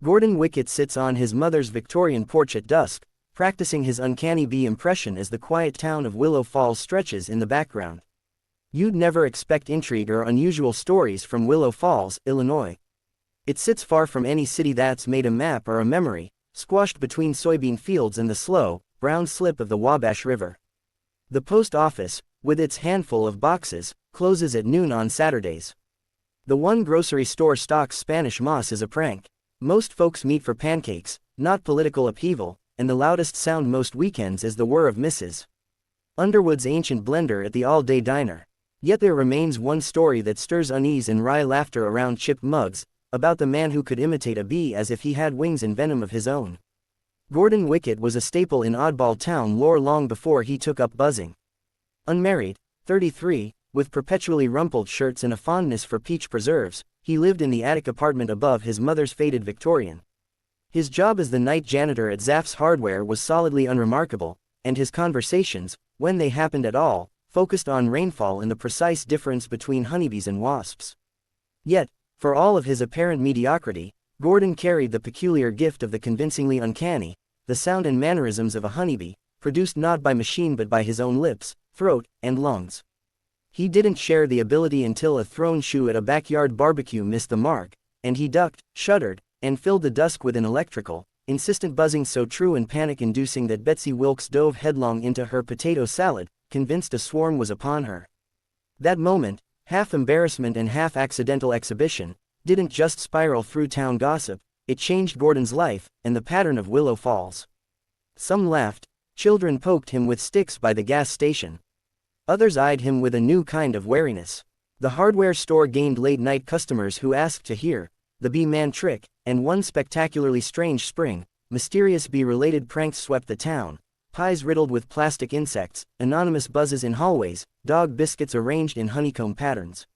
Gordon Wickett sits on his mother's Victorian porch at dusk, practicing his uncanny bee impression as the quiet town of Willow Falls stretches in the background. You'd never expect intrigue or unusual stories from Willow Falls, Illinois. It sits far from any city that's made a map or a memory, squashed between soybean fields and the slow, brown slip of the Wabash River. The post office, with its handful of boxes, closes at noon on Saturdays. The one grocery store stocks Spanish moss as a prank. Most folks meet for pancakes, not political upheaval, and the loudest sound most weekends is the whir of Mrs. Underwood's ancient blender at the all-day diner. Yet there remains one story that stirs unease and wry laughter around chipped mugs, about the man who could imitate a bee as if he had wings and venom of his own. Gordon Wickett was a staple in oddball town lore long before he took up buzzing. Unmarried, 33, with perpetually rumpled shirts and a fondness for peach preserves, he lived in the attic apartment above his mother's faded Victorian. His job as the night janitor at Zaff's Hardware was solidly unremarkable, and his conversations, when they happened at all, focused on rainfall and the precise difference between honeybees and wasps. Yet, for all of his apparent mediocrity, Gordon carried the peculiar gift of the convincingly uncanny, the sound and mannerisms of a honeybee, produced not by machine but by his own lips, throat, and lungs. He didn't share the ability until a thrown shoe at a backyard barbecue missed the mark, and he ducked, shuddered, and filled the dusk with an electrical, insistent buzzing so true and panic-inducing that Betsy Wilkes dove headlong into her potato salad, convinced a swarm was upon her. That moment, half embarrassment and half accidental exhibition, didn't just spiral through town gossip, it changed Gordon's life, and the pattern of Willow Falls. Some laughed, children poked him with sticks by the gas station. Others eyed him with a new kind of wariness. The hardware store gained late-night customers who asked to hear the bee-man trick, and one spectacularly strange spring, mysterious bee-related pranks swept the town. Pies riddled with plastic insects, anonymous buzzes in hallways, dog biscuits arranged in honeycomb patterns.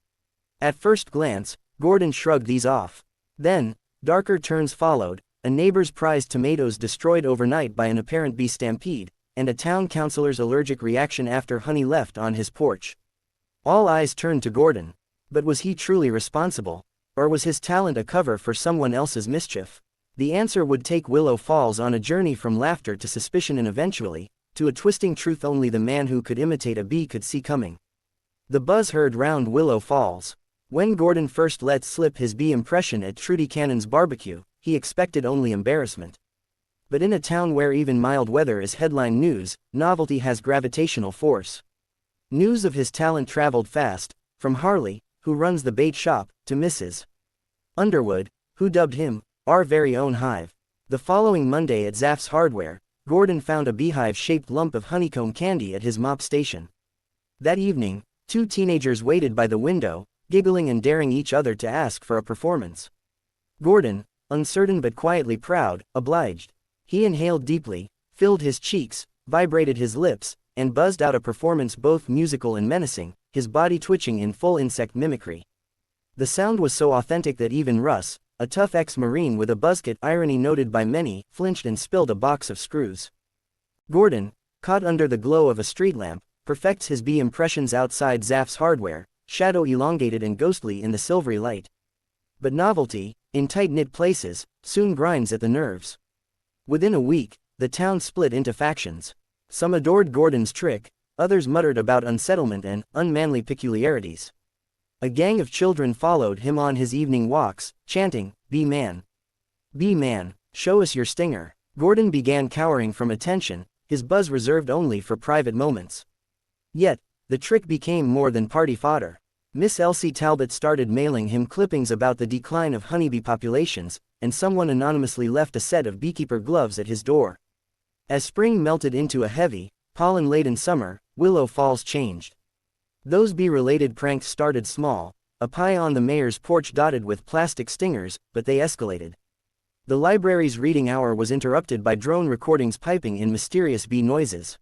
At first glance, Gordon shrugged these off. Then, darker turns followed, a neighbor's prized tomatoes destroyed overnight by an apparent bee stampede, and a town councilor's allergic reaction after honey left on his porch. All eyes turned to Gordon. But was he truly responsible? Or was his talent a cover for someone else's mischief? The answer would take Willow Falls on a journey from laughter to suspicion and eventually, to a twisting truth only the man who could imitate a bee could see coming. The buzz heard round Willow Falls. When Gordon first let slip his bee impression at Trudy Cannon's barbecue, he expected only embarrassment. But in a town where even mild weather is headline news, novelty has gravitational force. News of his talent traveled fast, from Harley, who runs the bait shop, to Mrs. Underwood, who dubbed him our very own hive. The following Monday at Zaff's Hardware, Gordon found a beehive-shaped lump of honeycomb candy at his mop station. That evening, two teenagers waited by the window, giggling and daring each other to ask for a performance. Gordon, uncertain but quietly proud, obliged. He inhaled deeply, filled his cheeks, vibrated his lips, and buzzed out a performance both musical and menacing, his body twitching in full insect mimicry. The sound was so authentic that even Russ, a tough ex-Marine with a buzzcut irony noted by many, flinched and spilled a box of screws. Gordon, caught under the glow of a street lamp, perfects his bee impressions outside Zaff's Hardware, shadow elongated and ghostly in the silvery light. But novelty, in tight-knit places, soon grinds at the nerves. Within a week, the town split into factions. Some adored Gordon's trick, others muttered about unsettlement and unmanly peculiarities. A gang of children followed him on his evening walks, chanting, "Bee man! Bee man, show us your stinger." Gordon began cowering from attention, his buzz reserved only for private moments. Yet, the trick became more than party fodder. Miss Elsie Talbot started mailing him clippings about the decline of honeybee populations, and someone anonymously left a set of beekeeper gloves at his door. As spring melted into a heavy, pollen-laden summer, Willow Falls changed. Those bee-related pranks started small, a pie on the mayor's porch dotted with plastic stingers, but they escalated. The library's reading hour was interrupted by drone recordings piping in mysterious bee noises.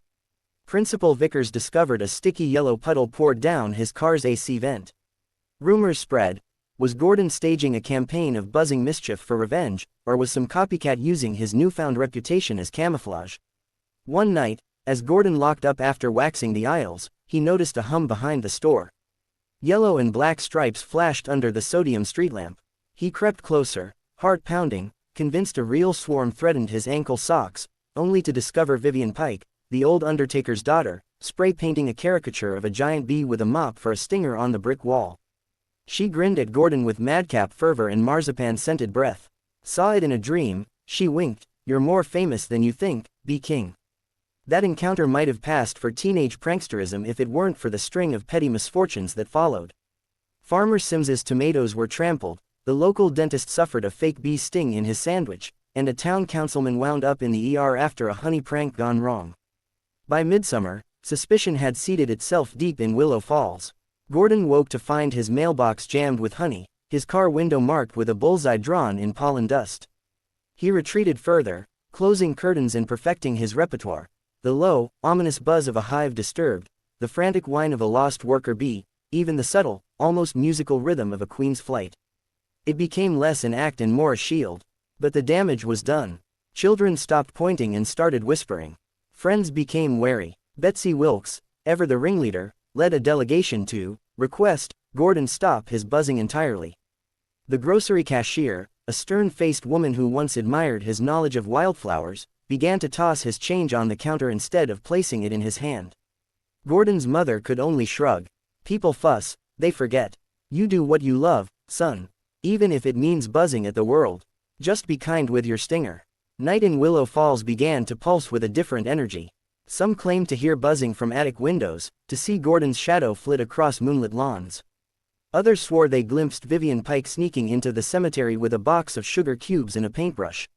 Principal Vickers discovered a sticky yellow puddle poured down his car's AC vent. Rumors spread. Was Gordon staging a campaign of buzzing mischief for revenge, or was some copycat using his newfound reputation as camouflage? One night, as Gordon locked up after waxing the aisles, he noticed a hum behind the store. Yellow and black stripes flashed under the sodium street lamp. He crept closer, heart pounding, convinced a real swarm threatened his ankle socks, only to discover Vivian Pike, the old undertaker's daughter, spray painting a caricature of a giant bee with a mop for a stinger on the brick wall. She grinned at Gordon with madcap fervor and marzipan-scented breath. Saw it in a dream, she winked, "You're more famous than you think, Bee King." That encounter might have passed for teenage pranksterism if it weren't for the string of petty misfortunes that followed. Farmer Sims's tomatoes were trampled, the local dentist suffered a fake bee sting in his sandwich, and a town councilman wound up in the ER after a honey prank gone wrong. By midsummer, suspicion had seated itself deep in Willow Falls. Gordon woke to find his mailbox jammed with honey, his car window marked with a bullseye drawn in pollen dust. He retreated further, closing curtains and perfecting his repertoire. The low, ominous buzz of a hive disturbed, the frantic whine of a lost worker bee, even the subtle, almost musical rhythm of a queen's flight. It became less an act and more a shield. But the damage was done. Children stopped pointing and started whispering. Friends became wary. Betsy Wilkes, ever the ringleader, led a delegation to request Gordon stop his buzzing entirely. The grocery cashier, a stern-faced woman who once admired his knowledge of wildflowers, began to toss his change on the counter instead of placing it in his hand. Gordon's mother could only shrug. People fuss, they forget. You do what you love, son. Even if it means buzzing at the world. Just be kind with your stinger. Night in Willow Falls began to pulse with a different energy. Some claimed to hear buzzing from attic windows, to see Gordon's shadow flit across moonlit lawns. Others swore they glimpsed Vivian Pike sneaking into the cemetery with a box of sugar cubes and a paintbrush.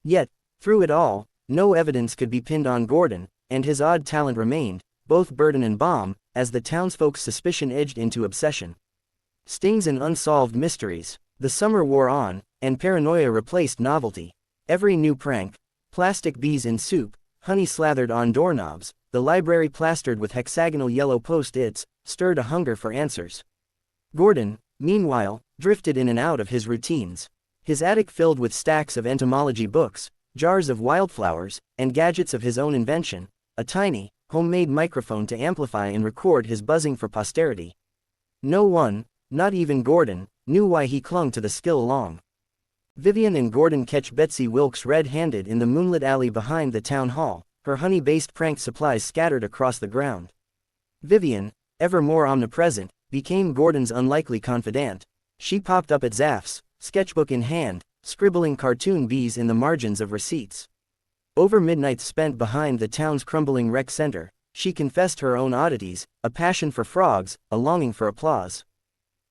Yet, through it all, no evidence could be pinned on Gordon, and his odd talent remained, both burden and balm, as the townsfolk's suspicion edged into obsession. Stings and unsolved mysteries. The summer wore on, and paranoia replaced novelty. Every new prank, plastic bees in soup, honey slathered on doorknobs, the library plastered with hexagonal yellow post-its, stirred a hunger for answers. Gordon, meanwhile, drifted in and out of his routines. His attic filled with stacks of entomology books, jars of wildflowers, and gadgets of his own invention, a tiny, homemade microphone to amplify and record his buzzing for posterity. No one, not even Gordon, knew why he clung to the skill long. Vivian and Gordon catch Betsy Wilkes red-handed in the moonlit alley behind the town hall, her honey-based prank supplies scattered across the ground. Vivian, ever more omnipresent, became Gordon's unlikely confidant. She popped up at Zaff's, sketchbook in hand, scribbling cartoon bees in the margins of receipts. Over midnights spent behind the town's crumbling rec center, she confessed her own oddities, a passion for frogs, a longing for applause.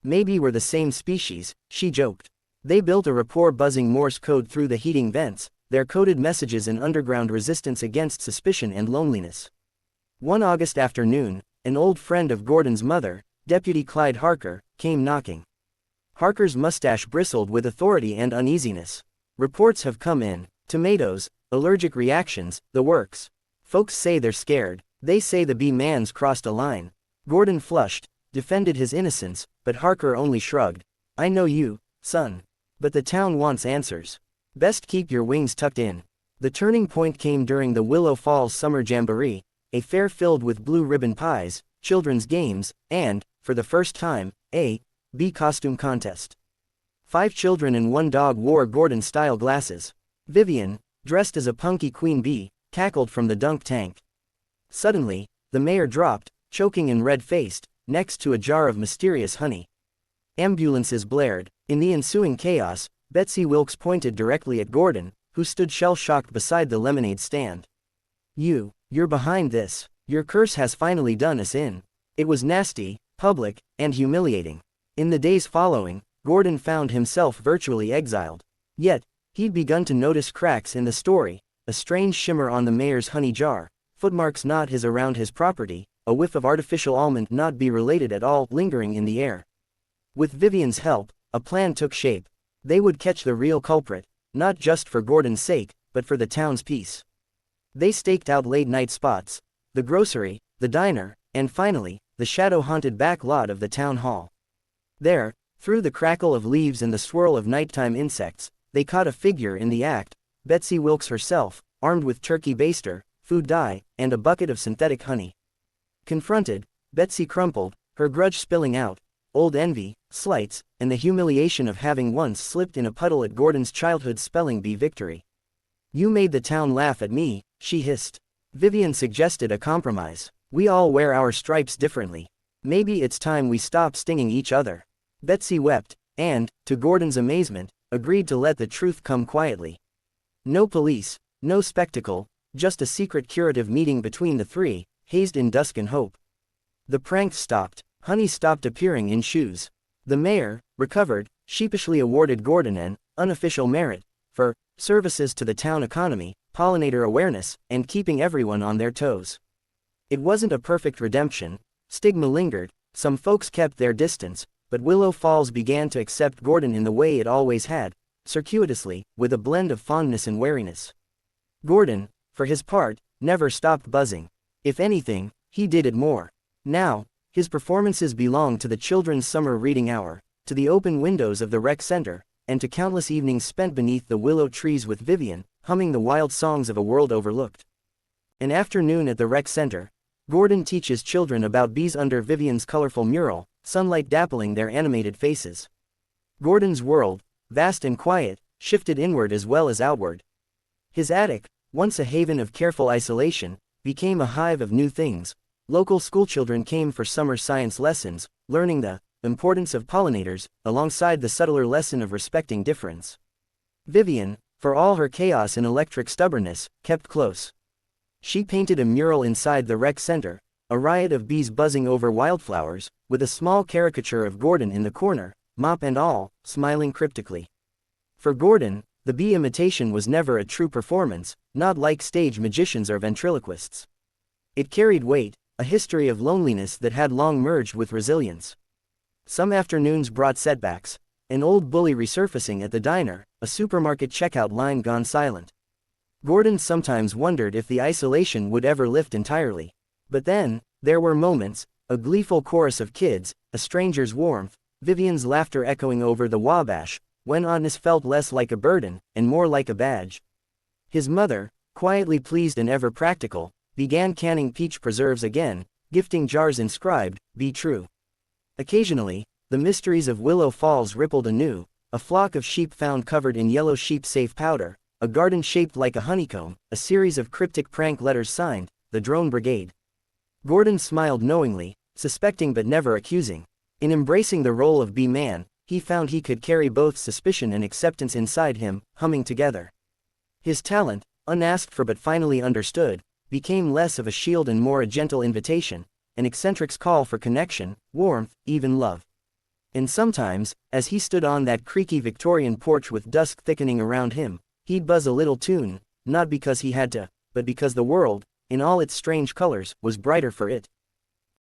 Maybe we're the same species, she joked. They built a rapport buzzing Morse code through the heating vents, their coded messages an underground resistance against suspicion and loneliness. One August afternoon, an old friend of Gordon's mother, Deputy Clyde Harker, came knocking. Harker's mustache bristled with authority and uneasiness. Reports have come in. Tomatoes, allergic reactions, the works. Folks say they're scared. They say the bee-man's crossed a line. Gordon flushed, defended his innocence, but Harker only shrugged. I know you, son. But the town wants answers. Best keep your wings tucked in. The turning point came during the Willow Falls Summer Jamboree, a fair filled with blue ribbon pies, children's games, and, for the first time, a bee costume contest. 5 children and 1 dog wore Gordon-style glasses. Vivian, dressed as a punky queen bee, cackled from the dunk tank. Suddenly, the mayor dropped, choking and red-faced, next to a jar of mysterious honey. Ambulances blared. In the ensuing chaos, Betsy Wilkes pointed directly at Gordon, who stood shell-shocked beside the lemonade stand. You're behind this. Your curse has finally done us in. It was nasty, public, and humiliating. In the days following, Gordon found himself virtually exiled. Yet, he'd begun to notice cracks in the story, a strange shimmer on the mayor's honey jar, footmarks not his around his property, a whiff of artificial almond not be related at all lingering in the air. With Vivian's help, a plan took shape. They would catch the real culprit, not just for Gordon's sake, but for the town's peace. They staked out late-night spots, the grocery, the diner, and finally, the shadow-haunted back lot of the town hall. There, through the crackle of leaves and the swirl of nighttime insects, they caught a figure in the act, Betsy Wilkes herself, armed with turkey baster, food dye, and a bucket of synthetic honey. Confronted, Betsy crumpled, her grudge spilling out. old envy, slights, and the humiliation of having once slipped in a puddle at Gordon's childhood spelling bee victory. "You made the town laugh at me," she hissed. Vivian suggested a compromise. "We all wear our stripes differently. Maybe it's time we stop stinging each other." Betsy wept, and, to Gordon's amazement, agreed to let the truth come quietly. No police, no spectacle, just a secret curative meeting between the three, hazed in dusk and hope. The prank stopped. Honey stopped appearing in shoes. The mayor, recovered, sheepishly awarded Gordon an unofficial merit for services to the town economy, pollinator awareness, and keeping everyone on their toes. It wasn't a perfect redemption. Stigma lingered, some folks kept their distance, but Willow Falls began to accept Gordon in the way it always had, circuitously, with a blend of fondness and wariness. Gordon, for his part, never stopped buzzing. If anything, he did it more. Now, his performances belonged to the children's summer reading hour, to the open windows of the rec center, and to countless evenings spent beneath the willow trees with Vivian, humming the wild songs of a world overlooked. An afternoon at the rec center, Gordon teaches children about bees under Vivian's colorful mural, sunlight dappling their animated faces. Gordon's world, vast and quiet, shifted inward as well as outward. His attic, once a haven of careful isolation, became a hive of new things. Local schoolchildren came for summer science lessons, learning the importance of pollinators, alongside the subtler lesson of respecting difference. Vivian, for all her chaos and electric stubbornness, kept close. She painted a mural inside the rec center, a riot of bees buzzing over wildflowers, with a small caricature of Gordon in the corner, mop and all, smiling cryptically. For Gordon, the bee imitation was never a true performance, not like stage magicians or ventriloquists. It carried weight, a history of loneliness that had long merged with resilience. Some afternoons brought setbacks, an old bully resurfacing at the diner, a supermarket checkout line gone silent. Gordon sometimes wondered if the isolation would ever lift entirely. But then, there were moments, a gleeful chorus of kids, a stranger's warmth, Vivian's laughter echoing over the Wabash, when oddness felt less like a burden, and more like a badge. His mother, quietly pleased and ever practical, began canning peach preserves again, gifting jars inscribed, "Be True." Occasionally, the mysteries of Willow Falls rippled anew, a flock of sheep found covered in yellow sheep-safe powder, a garden shaped like a honeycomb, a series of cryptic prank letters signed, "The Drone Brigade." Gordon smiled knowingly, suspecting but never accusing. In embracing the role of bee man, he found he could carry both suspicion and acceptance inside him, humming together. His talent, unasked for but finally understood, became less of a shield and more a gentle invitation, an eccentric's call for connection, warmth, even love. And sometimes, as he stood on that creaky Victorian porch with dusk thickening around him, he'd buzz a little tune, not because he had to, but because the world, in all its strange colors, was brighter for it.